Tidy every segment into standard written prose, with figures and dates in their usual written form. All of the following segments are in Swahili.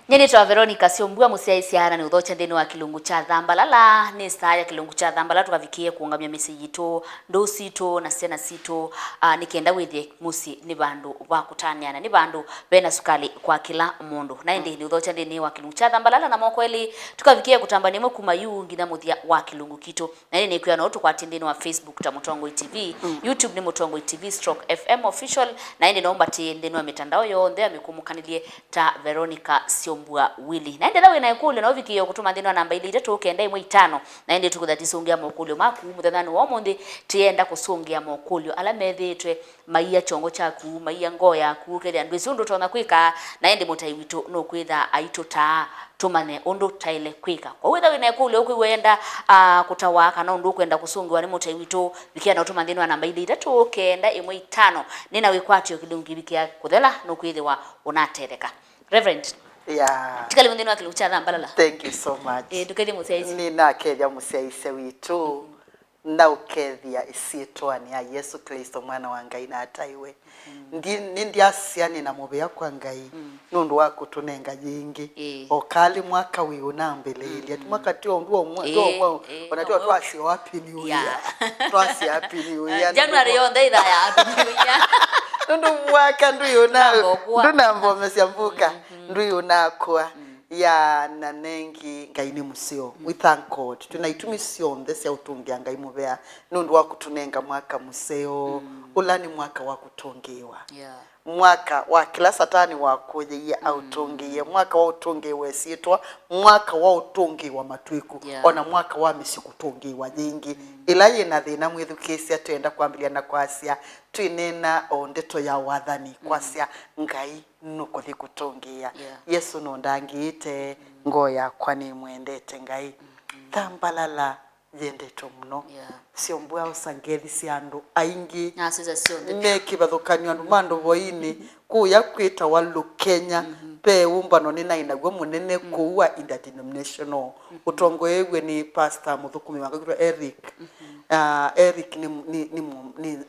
Nyeni twa Veronica siombua musiaisiana ni uthocha ndeni wa kilungu cha Thambalala ni saya kilungu cha Thambalala tukavikie kuungamia message to ndosito na sena sito nikienda withie musi ni bandu wa kutaniana ni bandu bena sukali kwa kila mundu na ndi ni uthocha ndeni wa kilungu cha Thambalala na mokweli tukavikie kutambani mwe kumayu ngina muthia wa kilungu kito na ni kuya no tukwa tindeni wa Facebook ta Mutongo TV YouTube ni Mutongo TV /FM official na ndi naomba tindeni wa mitandao yonde amikumukanilie ta Veronica mbua wili na endela we na Makulyo na uvikiyo kutuma ndino namba ile itatu kenda imwe 5 na ende tukuthatisongia Makulyo maku muthathani wa monde tienda kusongia Makulyo ala methetwe maia chongo chaku maia ngoya ku kele andu isundu tona kwika na ende mutai wito no kwitha aito ta tumane undu taile kwika kwa witha we na Makulyo ukwenda kutawaka na undu kwenda kusungiwa ni mutai wito vikia na utuma ndino namba ile itatu kenda imwe 5 nina wikwatio kidungi vikia kuthela no kwithiwa unatereka Reverend. Yeah. Tikali mundino akilu cha Thambalala. Thank you so much. Tukethia musiaisi. Nina kedia musiaisi witu. Na ukethia isitwa ni ya Yesu Kristo mwana wa Ngai na ataiwe. Ndi asiani na mubea kwa Ngai. Nundu wako tunenga jingi. Okali mwaka wiyo na mbele ili. Mwaka tuyo nduwa mwaka. Wanatuwa tuwasi wapi ni uya. Tuwasi wapi ni uya. Januari yonda idha ya hapi ni uya. Nundu mwaka nduyo na. Ndu nambo mesiambuka. Nduyo na kwa. Ya nanengi Ngai ni musio. We thank God. Tunaitumisi ndese ya utungia Ngai mubea. Nundu wa kutunenga mwaka museo. Ulani mwaka wa kutongewa. Mwaka wa kila satani wa kuye ya utongewa. Mwaka wa utongewa sitwa. Mwaka wa utongewa matuiku. Ona mwaka wa misi kutongewa jingi. Ilaye na dhina mwithu kesi ya tuenda kuambilia na kwa asia. Tuinena ondeto ya wadhani kwa asia Ngai nuko thi kutongia. Yesu no ndangite ngoya kwani mwendete Ngai. Thambalala yendeto mno. Siombua usangethi siandu aingi. Neki bathukanio andu mando boini kuya kwita walu Kenya pe umbano nina inagwa munene kuwa interdenominational. Utongo yewe ni pastor muthukumi wakagirwa Eric. Eric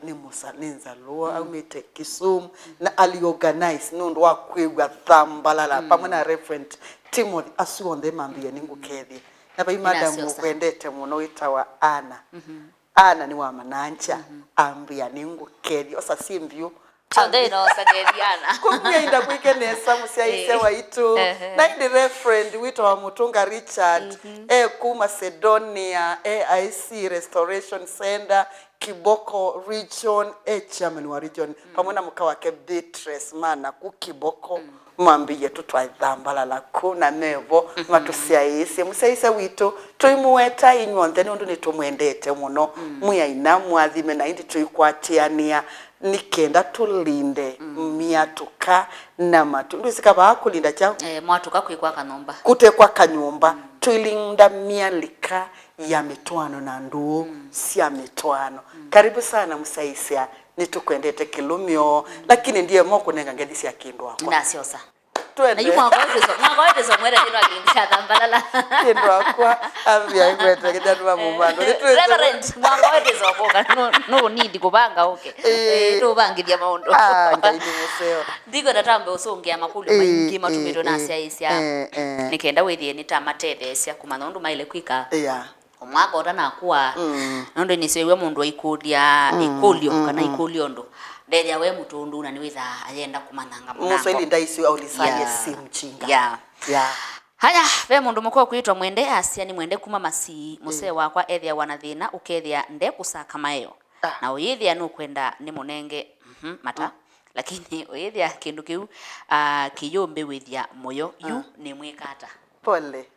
ni Musa Ninzalua amete Kisumu na aliorganize nundu wa kwigwa Thambalala pamwe na Reverend Timothy asuonde mambia ningu kethi na bai madam kwendete muno itawa Ana ni wa Manancha ambia ningu kethi osa simbio Tandeno sagediana. Kukwenda kwikenesa musiaise waitu. Na ndi Reverend wito wa Mutunga Richard. Ku Macedonia AIC Restoration Center Kiboko region chairman wa region. Pamona mukawa ke Beatrice mana ku Kiboko. Mambiye tutwa Thambalala kuna nevo matusiaise musiaise wito tuimueta inyonde nundu nitumwendete muno muya ina mwathime na indi tuikwatiania nikenda tulinde miatuka na matundu sikaba kulinda chao mwatuka kwikwa kanyumba kutekwa kanyumba tuilinda mialika ya mitwano na nduo sia mitwano karibu sana musaisia nitukwendete kilumio lakini ndiye moko nenga ngedisi ya kindu wako na siosa twende na yuko mwako so mwera ndino akilingisha Thambalala kindu wako ambia ingwete kidatwa mumando Reverend mwako so boka no need kubanga okay to bangiria maondo Ngai ni museo ndiko ndatambe usongia Makulyo maingi matumiro na cia nikenda withie ni tamatete cia kumanondu maile kwika omwaka otana kuwa nondo ni sewe mundu aikudia ikulyo kana ikulyo ndo nderia we mutundu na niwitha ayenda kumananga munango musweli ndaisi au lisaje simchinga haya ve mundu mukwa kuitwa mwende asia ni mwende kuma masi musee wakwa ethia wanathina ukethia nde kusaka mayo na uyithia no kwenda ni munenge mata lakini uyithia kindu kiu kiyombe withia moyo yu ni mwikata pole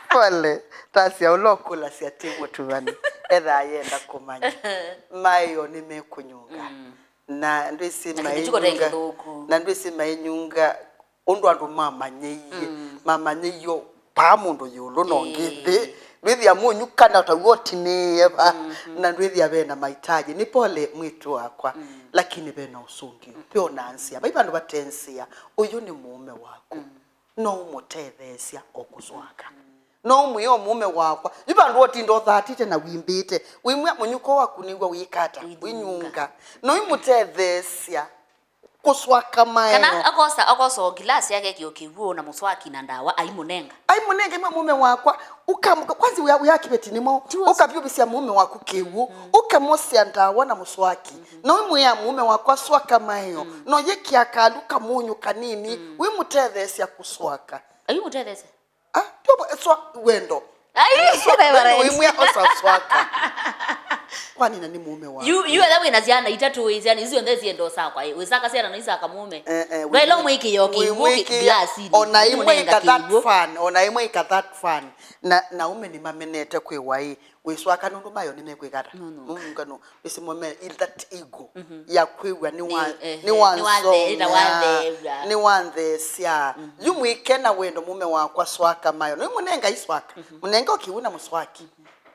pole tasia ulokula sia timu tuvani etha ayenda kumanya mayo nimekunyunga na ndwisi mainyunga na ndwisi mainyunga undu andu mamanyiyo pa mundu yulu no ngithi ndwithia munyuka na tawotini na ndwithia bena mahitaji ni pole mwitu wakwa lakini bena usungi pio nansia bai bandu batensia uyu ni mume wako no umutethesia okuzwaka no muyo mume wakwa ibandu otindo 30 na wimbite wimwe munyuko waku nigwa wikata winyunga no imutethesia kuswaka mayo kana akosa glass yake kiyokivuo na muswaki na ndawa aimunenga ima mume wakwa ukamuka kwanza uyakibeti nimo ukabyubisia mume wako kiwu ukamosia ndawa na muswaki no imu ya mume wakwa swaka mayo no yeki akalu kamunyu kanini wimutethesya kuswaka ayimutethesya tobo wendo imu ya swaka kwani nani mume wako you that we naziana itatu izani izo ndezi ndo sakwa wizaka sera no isaka mume welo mwiki yoki glass ni ona imwe ka that fun na ume ni mamenete kwewai wiswaka nundu mayo ni mekwigata ngano bisimome that ego ya kwewa ni wanze sia yumwike na wendo mume wako swaka mayo no munenga iswaka munenga okiuna muswaki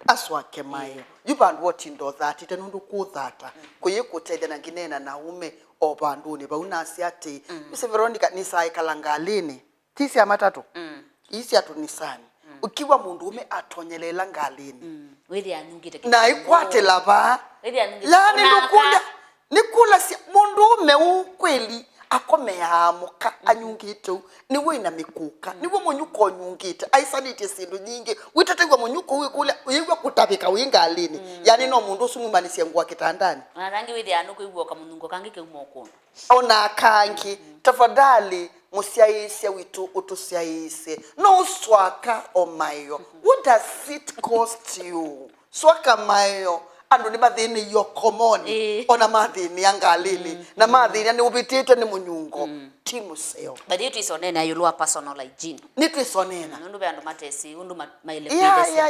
aswake mayo yubantu wotindo that tenundu kuthata kuyikuthele na nginena na ume obanduni baunasi ati Mr. Veronica nisai kalangalini tisi ya matatu isi atunisani ukiwa mundu ume atonyelela ngalini wili anungite na ikwate laba yani nikula si mundu ume ukweli akomehamuka anyungite niwe ina mikuka niwe munyuko nyungite aisanite sindu nyingi witategwa munyuko wikule uyigwa kutabika wingalini yani no mundu sumumanisia ngwa kitandani rangi wili anuko igwo kamunungo kangike umoko ona kangi tafadhali musiaise witu utusiaise no swaka omayo what does it cost you swaka mayo ando ni mathini yokomoni ona mathini yangalini na mathini ni ubitite ni munyungo timu seo but it is onena yulwa personal hygiene nitu isonena nundu be ando matesi undu maile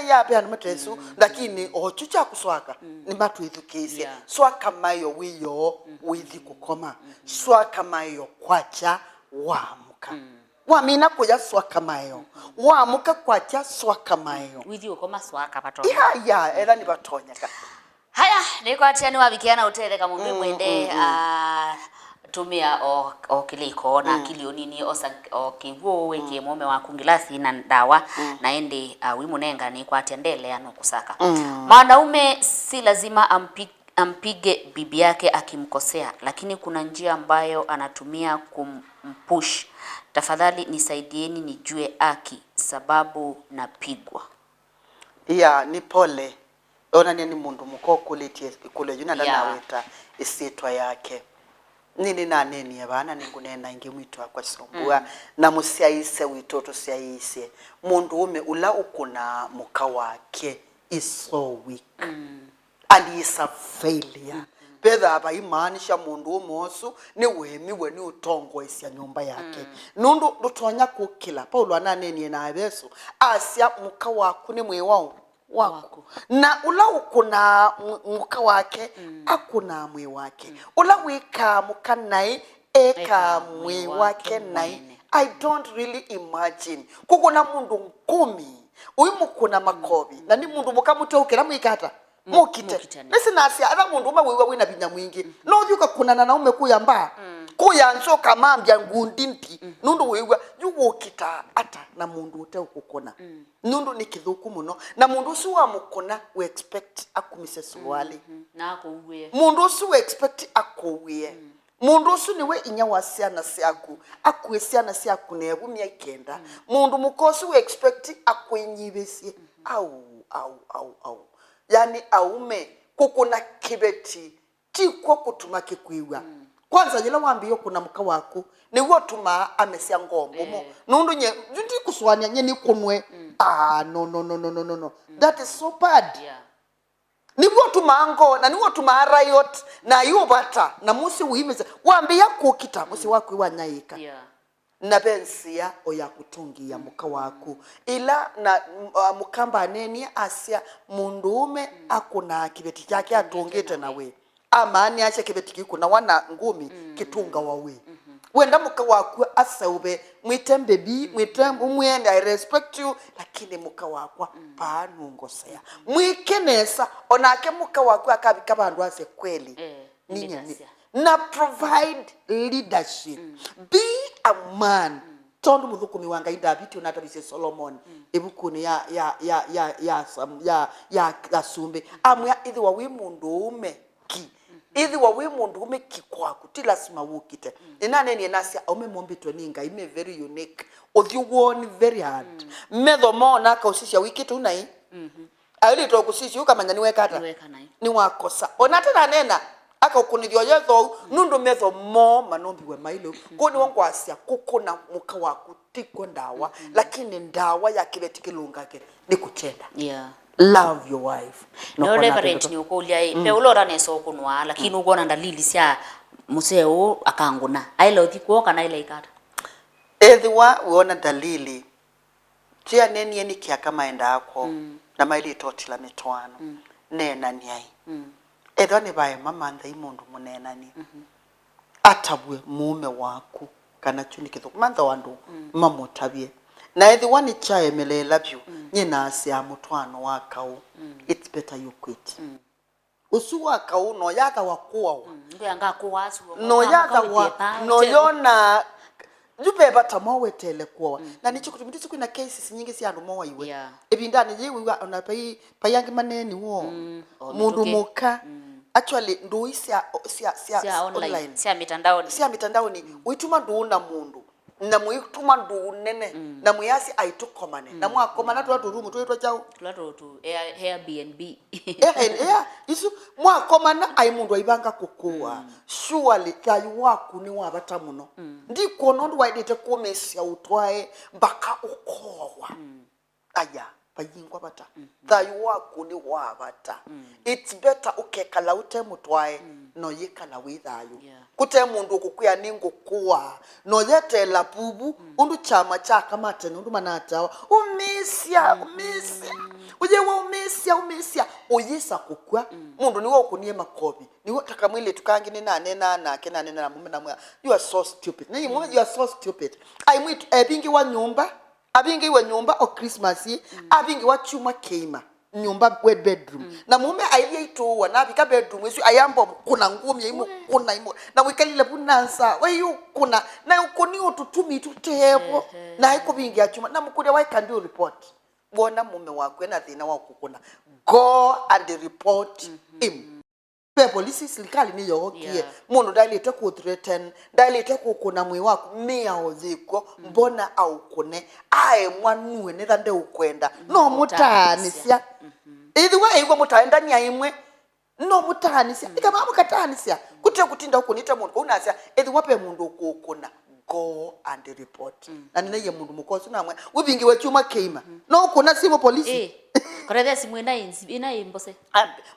ya be ando matesu lakini ochucha kuswaka ni matu ithukise swaka mayo wiyo withi kukoma swaka mayo kwacha wamuka wamina kuja swaka mayo wamuka kwacha swaka mayo withi ukoma swaka patona era ni batonyaka haya niko atiani wabikiana utele kama mundu mwende tumia o kiliko na kilio nini o kivuo weke mume wa kungilasi na ndawa na ende wimunenga ni kwa atendele ano kusaka mwanaume si lazima ampige bibi yake akimkosea, lakini kuna njia ambayo anatumia kumpush. Tafadhali nisaidieni nijue aki sababu napigwa. Ni pole. Ona ni mundu muko kule yuna naweta isitwa yake. Nini na neni abana ningunena ngimwitwa kwa sombua na musiaise witoto siaise. Mundu ume ula ukuna muka wake is so weak. And he is a failure. Pedha hapa imaanisha mundu umosu ni wemiwe ni utongo isi ya nyumba yake. Nundu lutonya kukila. Paulo ananeni na abesu. Asia muka waku ni mwe wako. Na ula ukuna muka wake, akuna mwe wake. Ula wika muka nai, eka mwe wake nai. I don't really imagine. Kukuna mundu mkumi. Uimu kuna makobi. Na ni mundu muka mute ukira mwikata. Mukite. Nisi nasi ada mundu ume wiwa wina binya mwingi. No yuka kunana na ume kuyamba. Kuyanso kamambya ngundimpi. Nundu wiwa yuwo kita ata na mundu ute ukukona. Nundu ni kithuku muno na mundu su wa mukona we expect akumise suwali. Na akuwe. Mundu su we expect akuwe. Mundu su niwe inya wasiana siaku. Akuesiana siaku nebu mia ikenda. Mundu mukosu we expect akuinyibesie. Au. Yani aume kukuna kibeti tiko kutuma kikwiwa. Kwanza jela wambiyo kuna muka waku ni wotuma amesia ngombo nundu nye ndi kuswania nye ni kunwe no. That is so bad. Ni wotuma ngo na ni wotuma riot na yubata na musi uimeza wambiya kukita musi waku wanyayika. Na bensia oya kutungia muka waku ila na mukamba neni asia mundume akuna kibeti chake atungite nawe amani acha kibeti kikuna wana ngumi kitunga wawe wenda muka waku asaube mwitembe bi mwitembu mwende I respect you lakini muka waku panungosea mwikenesa onake muka waku akabika bandu ase kweli ninyani na provide leadership. Be a man. Tondu muthukumi wanga David unatabise Solomon. Ebukuni ya sumbe. Amya ithi wa wi mundu ume ki. ithi wa we mundu umekikwaku ti lazima wukite inane ni nasi umemombitwe ninga ime very unique othi woni very hard metho mona ka usisha wikite unai ali to kusisi ukamanya ni wekata ni wakosa onatena nena aka ukunithio yetho nundu metho mo manombi we mailo koni wongwasia kukuna muka waku tiko ndawa lakini ndawa ya kibeti kilungake ni kuchenda love your wife no reverend ni ukulia pe ulora neso kunwa lakini ugona ndalili cia museo akanguna ailo thikuo kana ile ikata ethiwa uona dalili tia neni eni kia kama enda ako na maili totila mitwano nena niai etho ni bae mama ndai mundu munenani atabwe mume waku kana chuni kithuku mantha wandu mamutabie na ethiwa ni chae melela byu nyina asia mutwano wakau it's better you quit usu wakau no yatha wakuwa nganga kuwasu no yatha wa no yona jupe bata mawetele kwa na nicho kutumitisu kuna cases nyingi si andu mowa iwe ebindani yewe ona payangi maneni wo mundu muka actually ndo isia online sia mitandaoni uituma nduuna mundu na muituma ndu nene na muyasi aitukomane na mwakomana tu rumu tu chao tu Airbnb isu mwakomana ai mundu aibanga kukua surely tayu waku ni wabata muno ndiko nondu waidete kumesia utwae mbaka ukowa aya bayingwa bata tayu waku ni wabata it's better ukekala ute mutwae no yekala withayu kute mundu kukuya ningu kuwa no yetela pubu undu chama chaka matene undu manatawa umisia ujewa umisia uyisa kukwa mundu niwo kunie makobi niwo takamwile tukangi ni nane na mume na mwa you are so stupid ni mume you are so stupid ai mwitu ebingi wa nyumba o Christmas abingi wa chuma keima nyumba wet bedroom na mume aiye ito wana bika bedroom wesu ayambo kuna ngumi imo kuna imo na wikalile bunansa weyu kuna na ukoni ututumi tutebo na iko bingi ya chuma na mkude why can do report bona mume wako na thina wako kuna go and report him pe polisi serikali ni yokie mundu dalete ku threaten dalete ku kuna mwi wako mia oziko mbona au kune ae mwanue ne thande ukwenda no mutanisia ithiwa eigwa mutaenda nya imwe no mutanisia ikaba mukatanisia kute kutinda ukunita mundu unasia ithiwa pe mundu ukukuna go and report na ninaye mundu mukoso namwe wibingi wechuma keima no kuna simo polisi korede simu ina imbose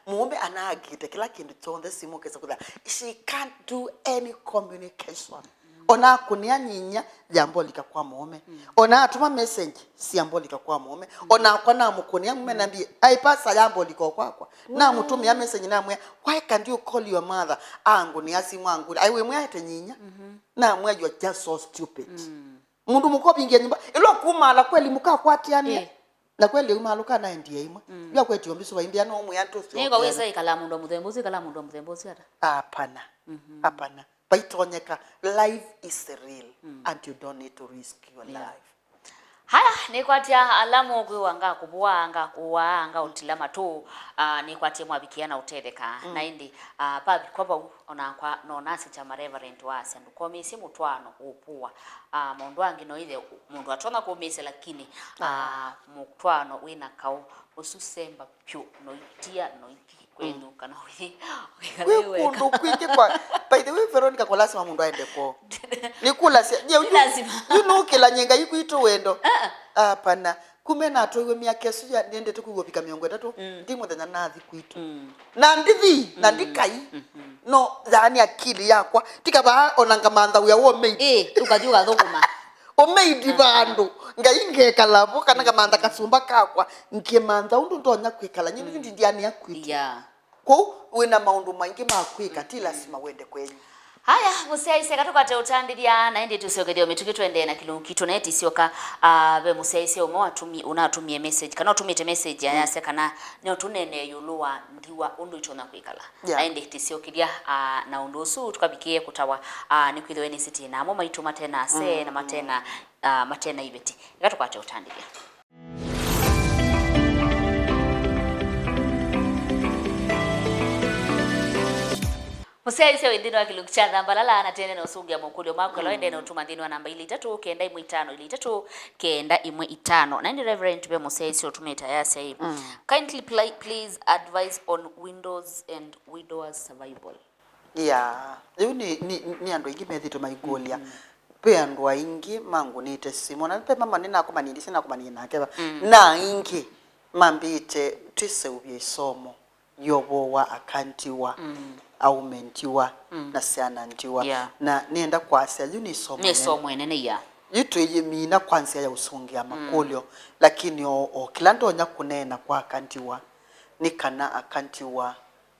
muombe anagite kila kindu chonde simu kesa kula she can't do any communication ona kunia nyinya jambo likakwa muome ona atuma message si jambo likakwa muome ona kwa na mukunia mume nambie ai pasa jambo likokwa na mutumia message namwe why can't you call your mother angu ni asimu angu ai we mwate nyinya na mwe you are just so stupid mundu mukopi ingia nyumba ilo kumala kweli mukakwatiane na kweli umaluka na ndiye imwe ya kwetu ombiso wa india no mwanto sio niko wesa ikala mundu wa mudhembuzi hata hapana baitonyeka life is real and you don't need to risk your life haya nikwatia alamu kuwanga kubuanga kuwanga utilama tu nikwatia mwabikiana utereka na indi pabi kwaba ona kwa no nasi cha reverend wase nduko misi mutwano upua mundu wangi no ile mundu atona ko misi lakini mutwano wina kao ususemba pyu no itia no kwenu kana wewe kundu kwike kwa by the way Veronica kwa lazima mundu aende ko nikula you know kila nyenga yiku ito wendo hapana kumena atoiwe miakesu ya niende tukugopika miongo 3 ndimo thenya nathi kwitu na ndithi na ndikai no yani akili yakwa tikaba onanga mantha uya wo made ukajuga thuguma o made bandu ngainge kalabo kana kamantha kasumba kakwa nkimantha undu ndonya kwikala nyinyi ndiani yakwitu ko wina maundu maingi makwika ti lazima wende kwenyu haya musaise katukate utandiria na ende tusiogedio mituki twende na kilungitu na eti sioka be musaise unatumie message kana utumite message ya yase kana ne utunene yuluwa ndiwa undu ichona kwikala na ende tisiokidia na undusu tukabikie kutawa nikwithiwe ni city na mo maitu matena se na matena ibeti katukate utandiria Musai se wendino wakilungu cha Thambalala na tene no Kusungia Makulyo Makulyo ende no tuma ndino namba 3 kenda 5 3 kenda 5 na ndi Reverend be Musai se otumeta yasa hii. Kindly please advise on windows and widowers survival. Yeah, ni ando ingi methito maigolia. Pe ando ingi mangu nite simona pe mama nina akumanindi sina akumanindi nakeba. Na ingi mambite twise ubye isomo yobo wa akantiwa aumentiwa na sianantiwa na nienda kwasya ni somo nene ya yitu yimina kwanza ya Kusungia Makulyo lakini kilando nya kunena kwa akantiwa nikana akantiwa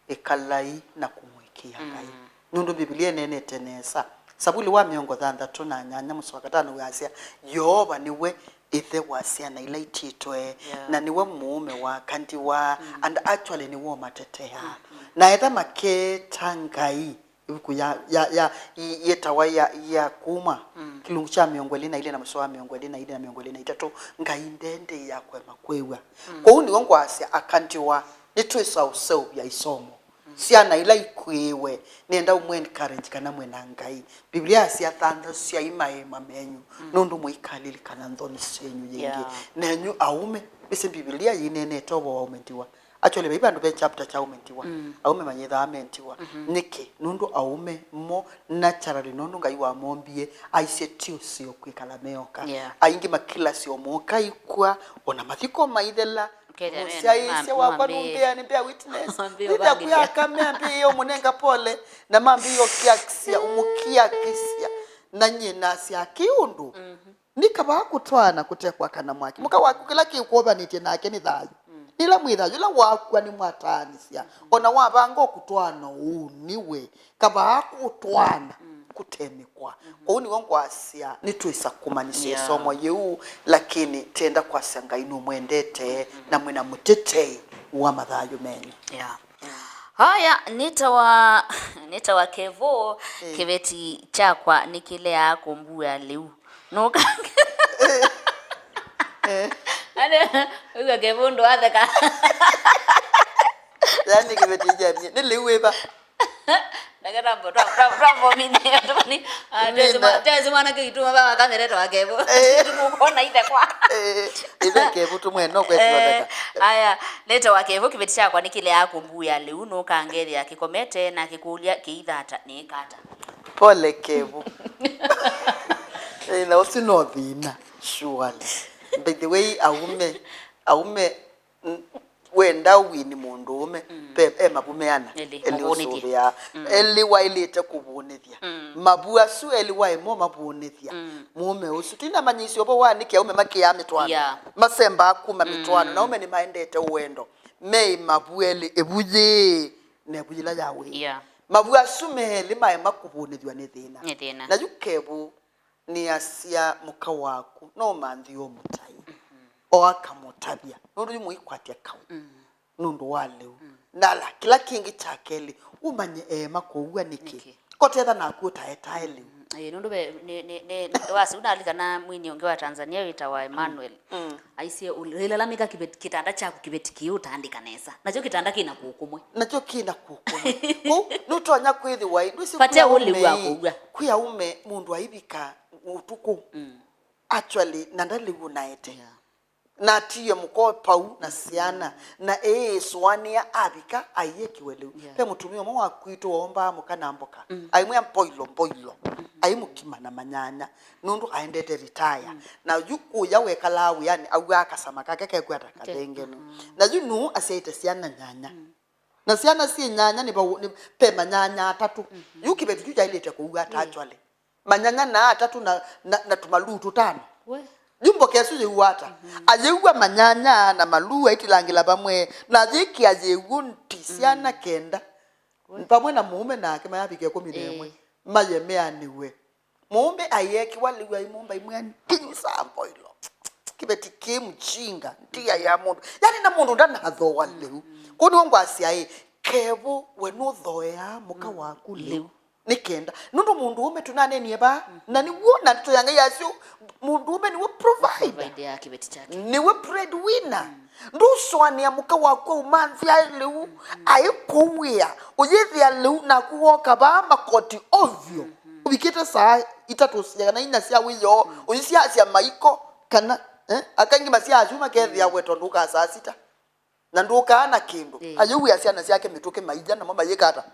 ekalai na kumwikia ngai nundu Biblia nene tenesa sabuli wa miongo thandatu na nyanya muswakatano wasya yoba niwe ithe wasya na ile ititwe na niwe muume wa kantiwa and actually niwe matetea na etha make tangai ibuku ya yetawa ya kuma kilungu cha miongweli na ile na mswa miongweli na ile na miongweli na itatu ngai ndende yakwe makwewa kwa uni wangu asya akantiwa nitwisa useu ya isomo siana ila ikwewe nenda umwe encourage kana mwena ngai Biblia sia thanda sia imaema menyu nundu muikalili kana ndoni senyu yenge nenyu aume bise Biblia yinene tobo wa umentiwa actually bibi andu be chapter cha umentiwa aume manyetha amentiwa niki nundu aume mo naturally nundu ngai wa mombie aisetio sio kwikala meoka aingi makila sio moka ikwa ona mathiko maithela Musia wakwa numbea nipea witness nipea kuyakamea mpiyo munenga pole na mambiyo kiakisia umukia kisia na nyina sia kiundu nikaba kutwana kutekwa kana mwaki muka waku kila kikuoba nite nake ni thayu nila mwithayu la wakwa ni mwatanisia ona wabango kutwana niwe kaba kutwana kutemekwa kwa uni wangu asia nitwisa kumanisia somo yeu lakini tenda kwa sanga inu mwendete na mwina mutete wa mathayo meni haya nitawa kevo kiveti chakwa nikilea kumbuya leu nuka uga kevo ndo atheka yani kiveti jamii niliweba Nagarambo rambo mini atoni tezima na kituma baba kamera to akevo tukukona ite kwa ite kevo tumwe no kwetwa aya leta wakevo kibetisha kwa nikile yako mbuya leu no kangeri akikomete na kikulia kiithata ni kata pole kevo na usino thina surely by the way aume wenda wini mundu ume pe mabumeana eliosubia eliwa ilete kubunithia mabua su eliwa imo mabunithia mume usutina manyisi obo waniki aume makia mitwano masemba akuma mitwano na ume ni maendete uwendo mei mabueli ebuje ne bujila yawe mabua su meheli mai makubunithwa ni thina na yukebu ni asia muka waku no manthio mutai o akamutabia nundu yumuikwatia kau nundu waleu nala kila kingi chakeli umanye makowa niki kotetha na kuta etaeli nundu be ne wasi unalika na mwini onge wa Tanzania witawa Emmanuel aise ulilalamika kitanda chako kibetiki utaandika nesa nacho kitanda kina kukumwe nutonya kwithi wai ndusi patia uli wako kuya ume mundu aibika utuku actually nandali unaete na tiye muko pau na siana na swania abika ayekiwele pe mutumio mo wakwito omba mukana mboka aimwe mpoilo aimukimana manyanya nundu aendete retire na yuko yawe kalawu yani awu akasama kake kwata kadengeno na yunu aseite siana nyanya na siana si nyanya ni pe manyanya atatu yukibetu juja ilete ko uga actually manyanya na atatu na tumalutu tano Jumbo kesu yewata ayewa manyanya na malua itilangila bamwe na ziki ayegunti siana kenda pamwe na muume na akema yabike ko miremwe mayemea niwe muume ayeki waliwa imumba imwe kinsa mpoilo kibeti kimchinga ntia ya mundu yani na mundu ndana atho waleu kuni wangu asiae kevo wenu thoya muka waku leu nikenda nundu mundu ume tunane nieba na ni wona to yanga yasyo mundu ume ni we provide ya kibeti chake ni we breadwinner nduswani ya muka wako umanzi ailu aikuwia uyethi alu na kuoka ba makoti ovyo ubikite saa itatusia na ina sia wiyo uyisia sia maiko kana akangi masia ajuma kethi ya weto nduka saa sita na nduka ana kindu ayuwi asia na siake mituke maija na mama yekata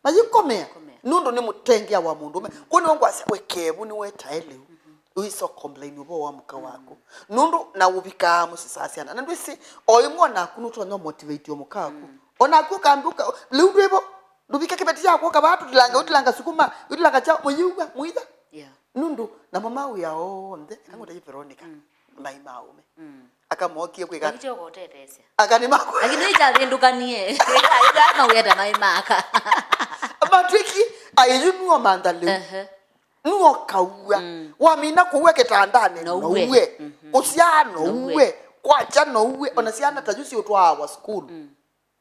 mayikomea nundu ni mutengia wa mundu kuni wangu asia wekebu ni wetaelewu uiso complain ubo wa muka wako nundu na ubika musisasiana na ndwisi oyimwa na kunuto no motivate omuka wako ona kukambuka liudwebo ndubika kibeti yako kabatu tilanga sukuma utilanga cha muyuga muida nundu na mama uya onde kangoda Veronica mai maume akamokie kwika ngicho gotetesya akani mako lakini icharindukanie aida na uyeda mai maka matriki ayinu mandale nuo kauwa wamina kuwe kitandane no uwe usiano uwe kwacha no uwe onasiana tajusi utwa wa school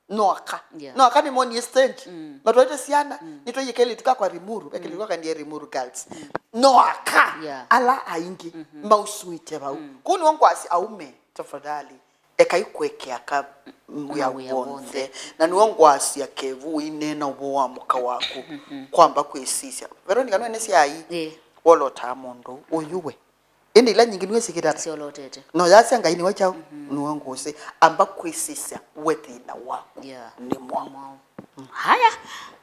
no aka ni moni stage matwaite siana nitoye kele tukakwa rimuru ekele kwa ndiye rimuru girls no aka ala aingi mausuite bau kuni wankwasi aume tafadhali ekaikweke aka ya wonse na niwongwasi yakevu inena ubo wa muka wako kwamba kwesisya Veronica no nesi ayi wolota mundu uyuwe indi la nyingi niwe sikitata siolotete no yasya ngaini wachao niwongose amba kwesisya wethina wako ni mwa haya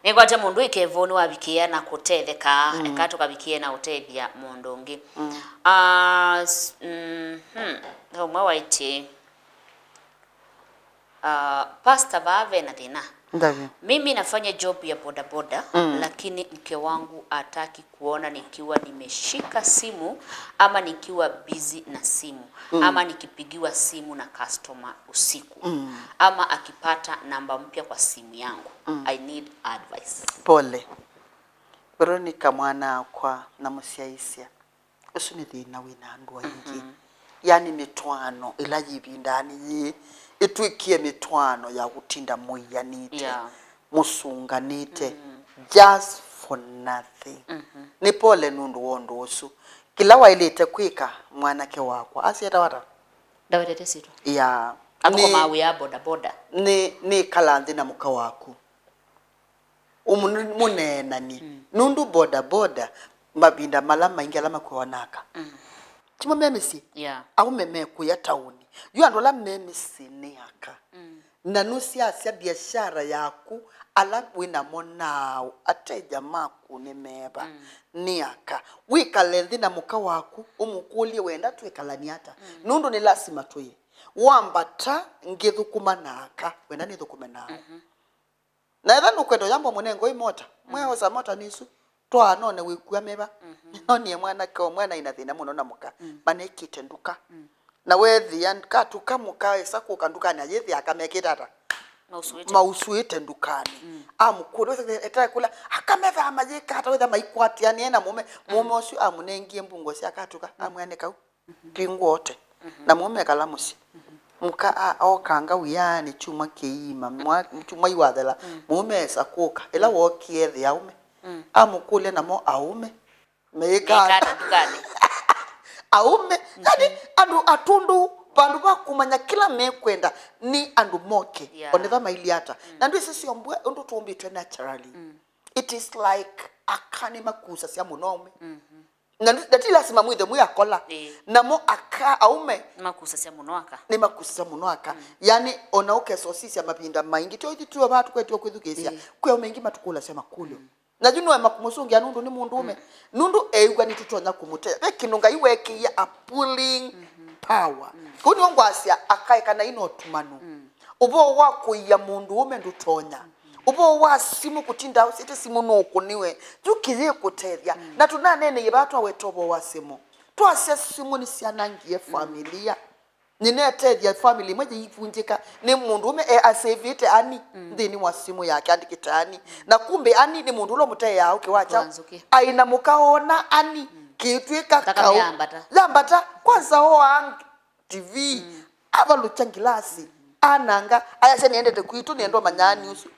nikwate mundu ikevoni wabikia na kutetheka ekato kabikie na utethia mundu ngi mwa waiti Pastor Bave na Dina. Ndavi. Mimi nafanya job ya boda boda lakini mke wangu hataki kuona nikiwa nimeshika simu ama nikiwa busy na simu ama nikipigiwa simu na customer usiku ama akipata namba mpya kwa simu yangu. I need advice. Pole. Veronica mwana kwa na musiaisia. Usuni thina wina ndwa ingi. Yani mitwano ila yibindani yi itwikie mitwano ya kutinda muyanite musunganite just for nothing ni pole nundu wondo osu kila wailete kwika mwanake wako asieta wata dawetete situ ni mawe ya boda boda ni kalanzi na muka wako munena ni nundu boda boda mabinda malama ingala makuonaka chimo memesi au meme kuya tauni yu andola meme sineaka na nusia sia biashara yaku ala wina monao ateja maku ne meba niaka wika lendi na muka waku umukulie wenda twekalani ata nundu ni lasima tuye wambata ngithukuma naka wenda ni thukuma nao na etha nukwendo jambo munengo imota mweho za mota nisu twa none wikua meba noni mwana kwa mwana ina thina muno na muka manekite nduka na wethi katuka muka esaku kanduka na yethi akamekitata mausuite ndukani amukuru etaka kula akameva amajika hata wetha maikwati yani ena mume osu amunengie mbungo cia katuka amwane kau pingwote na mume kalamusi muka okanga wiyani chuma keima chuma iwathela mume esakuka ela wokie thi aume amukule namo aume meika ndukani aume yani andu atundu bandu bakumanya kila mekwenda ni andu moke onetha mailiata na ndu sisi ombwe undu tumbitwe naturally it is like akanima kusa sia munome na ndati lazima mwithe muyakola namo aka aume makusa sia munoaka ni makusa sia munoaka yani ona ukesosisia mapinda maingi to itituwa batu kwetu kwithukesia kwe mengi matukula sia Makulyo na juno makumusungia nundu ni mundume nundu eyuga ni tutonya kumutea bekinunga iwekia a pulling power kuni wangwasia akaikana ino tumanu ubo wako ya mundume ndutonya ubo wa simu kutinda usite simu nuko niwe tukiye kuteria na tunanene yebatu awetobo wa simu twase simu ni sianangie familia nineteria family moja yivunjika ni mundume asevite ani ndini wa simu yake andikitani na kumbe ani ni mundu lo mutaya yao kiwacha aina mukaona ani kitwika kau lambata kwanza hoang TV avalucha ngilasi ananga ayase niendete kwitu niendo manyani usu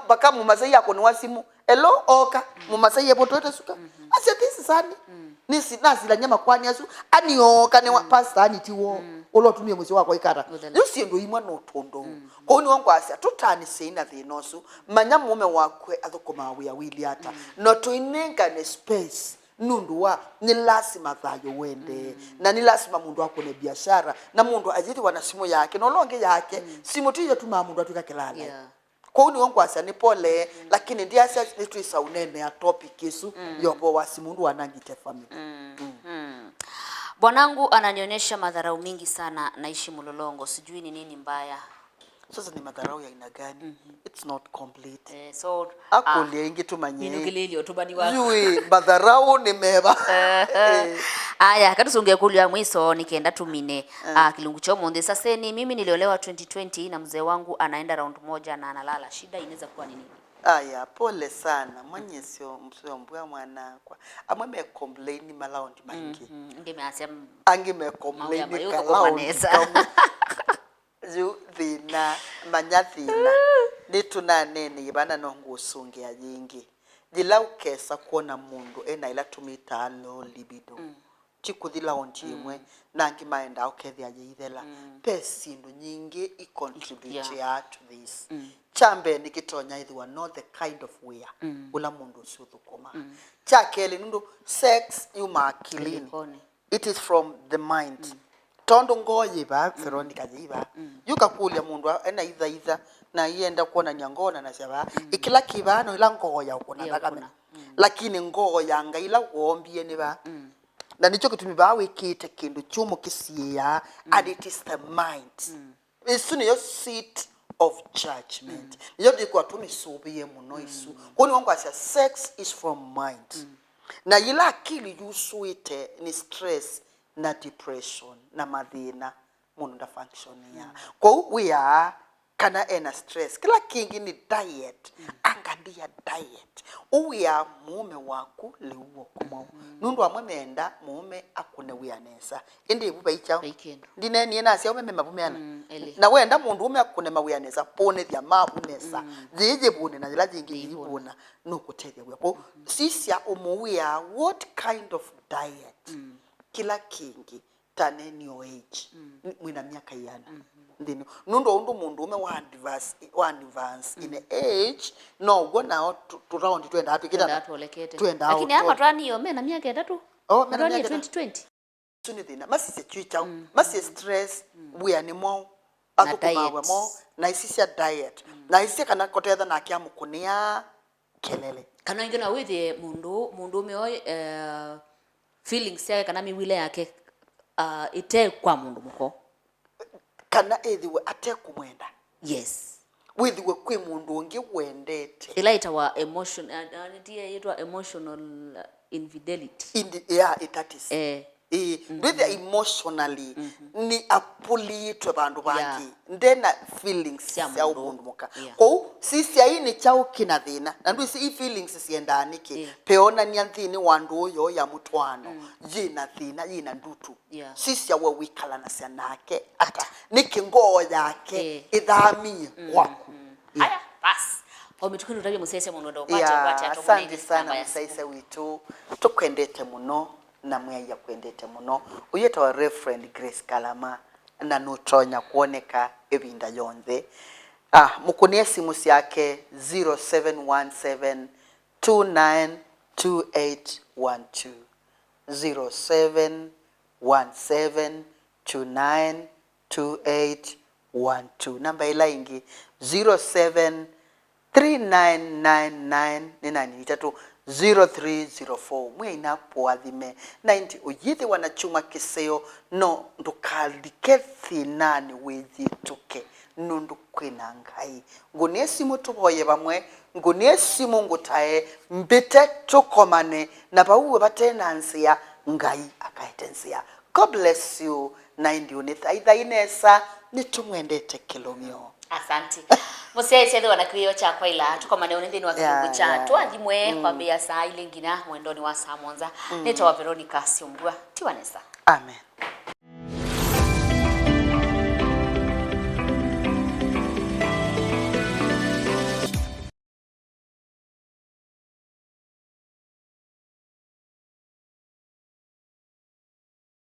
baka mumasai yako ni wasimu elo oka mumasai yebo tote suka ase tisi sani nisi nazi la nyama kwani asu ani oka ni pastor ani tiwo ulotumie musi wako ikara yusi ndo imwa no tondo ko ni wangu asia tutani seina thinosu manya mume wakwe athukuma wia wili ata no tuinenga ne space nundu wa ni lazima thayo wende na ni lazima mundu akone biashara na mundu ajiti wana simu yake no longe yake simu tiyo tuma mundu atuka kilala kwa ni wangu asia ni pole lakini ndia asia nitu isa unene ya topic isu yobo wasi mundu wanangite family Bwanangu ananionyesha madharau mingi sana, naishi Mulolongo, sijui ni nini mbaya. Sasa ni madharau ya aina gani? It's not complete. So akulie ingi tumanye. Minugilili otubani wako. Yui madharau ni meba. Aya, katusungia kulia mwiso nikienda tumine. Kilungu cha Monde sasa ni mimi niliolewa 2020 na mzee wangu anaenda round moja na analala. Shida inaweza kuwa ni nini? Aya, pole sana. Mwenyesio msio mwana kwa. Amwe me complain malaundi mangi. Ngemeasema angi me complain kalaundi. Ju thina manyathina ni tunanene yibana no ngusungia yingi. Dila ukesa kuona mundu ena ila tumita lo libido. Chikuthila ontimwe nangi maenda ukethia yithela. Pesindu nyingi contribute to this. Chambe nikitonya ithiwa not the kind of way ula mundu suthukoma chakeli nundu sex yuma akilini it is from the mind tondo ngoye ba Veronica jiba yuka kulia mundu ena itha na yenda kuona nyangona na saba ikila kibano ila ngoya ukona ndakamena lakini ngoya ngaila wombie ni ba na nicho kitumi ba wikite kindu chumo kisia and it is the mind isuni yo seat of judgment. Yote kwa tumisubiye muno isu. Koni wangu asya sex is from mind. Na yila akili yusuite ni stress na depression na madhina muno da function ya. Kwa we are kana ena stress. Kila kingi ni diet. Angandia diet. We are mume waku liuwo kumau. Nundu wa mwemenda mume akune wianesa. Indi ibuba ichao. Ndine niena asya ume mabumeana. Na wenda mundu ume akune mawianesa pone thia mabunesa. Zije bune na zila zingi ibuna nukutethia kwa. Sisia umuwia what kind of diet. Kila kingi tane new age. Mwina miaka yana. Ndino nundo undu mundu ume wa advance in age no go now to round twenda hapi kita twenda lakini hapa twani yo mena miaka 3 mena miaka 2020 tuni thina masise chicha masise stress we animal akukumawe mo na isisia diet na isisia kana kotetha na akiamukunia kelele kana ingena withi mundu ume feelings yake kana miwile yake ite kwa mundu muko kana ethiwe atekumwenda yes withiwe kwi mundu ungi wendete ila itawa emotional infidelity yeah it is with emotionally ni apuli to bandu bangi ndena feelings ya ubundu muka ko sisi aini chao kina thina na ndu isi feelings siendaniki peona ni anthini wandu uyo ya mutwano jina thina jina ndutu sisi awe wikala na sianake ata niki ngoo yake idhamie waku aya bas ometukuru tabia musese munondo kwacha asante sana musese witu tukwendete muno na mwaya kwendete muno uyeta wa referend Grace Kalama na nutonya kuoneka ebinda yonde mukunie simu yake 0717 292812 0717 292812 namba ila ingi 073999 0304 mwina poadhime 90 uyithi wanachuma kiseo no ndukalike nani withituke nundu kwina ngai nguniesi mutuboye bamwe nguniesi mungu tae mbite tukomane na bauwe batenansia ngai akaitensia. God bless you. 90 unitha idha inesa nitumwendete kilomio. Asante. Musese ndo wanakuyo cha kwa ila tukomane unendeni wa kilungu cha twathimwe kwa bia saa ile ngina mwendoni wa saa monza nitawa Veronica Siombua tiwanesa. Amen.